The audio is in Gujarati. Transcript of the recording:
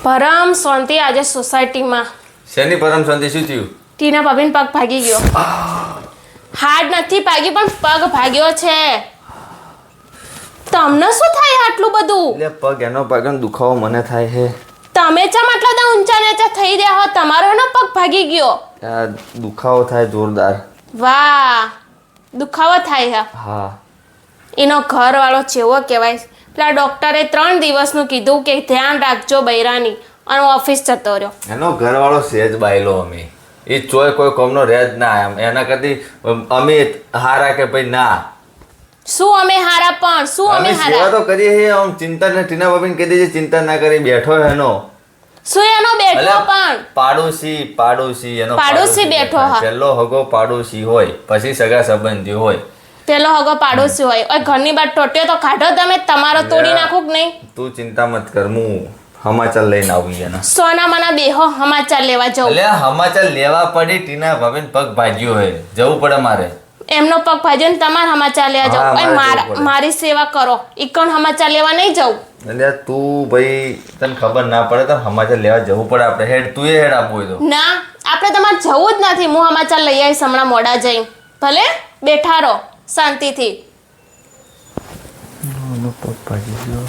પરમ શાંતિ આજે સોસાયટીમાં. શેની પરમ શાંતિ? શું થયું? ટીના ભાભીને પગ ભાગી ગયો. હાડ નથી ભાગી પણ પગ ભાગ્યો છે. તમને શું થાય આટલું બધું? એટલે પગ એનો પગનો દુખાવો મને થાય છે. તમે ચમ આટલા બધા ઊંચા નીચા થઈ રહ્યા હો, તમારો એનો પગ ભાગી ગયો. આ દુખાવો થાય જોરદાર. વાહ, દુખાવો થાય છે. હા. એનો ઘરવાળો ચેવો કહેવાય. પેલા ડોક્ટરે 3 દિવસનું કીધું કે ધ્યાન રાખજો બૈરાની, અને ઓફિસ જતો રહ્યો. એનો ઘરવાળો સહેજ બાયલો અમે. એ ચોય કોઈ કોમનો રહે જ ના એમ. એના કરતી અમે હારા કે ભાઈ ના. શું અમે હારા પણ શું અમે સેવા હારા? તો કરીએ છીએ. આમ ચિંતા ને ટીના બાબીને કહી દેજે ચિંતા ના કરી, બેઠો એનો. શું એનો બેઠો પણ? પાડોશી એનો પાડોશી બેઠો હા. પહેલો હગો પાડોશી હોય, પછી સગા સંબંધી હોય. પેલો હગો પાડોશી હોય. ઓય ઘરની બાર ટોટ્યો તો કાઢો તમે, તમારો તોડી નાખું કે નહીં? તું ચિંતા મત કર, હું સમાચાર લઈને આવું એના. સોના મના બેહો, સમાચાર લેવા જાઉં. એટલે સમાચાર લેવા પડી. ટીના ભાભીને પગ ભાગ્યો હે, જવું પડે મારે. એમનો પગ ભાજ્યો ને તમારે સમાચાર લેવા હા, જાઉં. મારે જવું પડે. મારી સેવા કરો. ઈકણ સમાચાર લેવા નહીં જાઉં. એટલે તું ભાઈ તને ખબર ના પડે તો સમાચાર લેવા જવું પડે આપણે. હેડ તું હેડ આપવું હોય તો. ના, આપણે તમારે જવું જ નથી. હું સમાચાર લઈ આવીશ હમણાં મોડા જઈ. ભલે બેઠા રહો શાંતિથી. પગ ભાગી ગયો.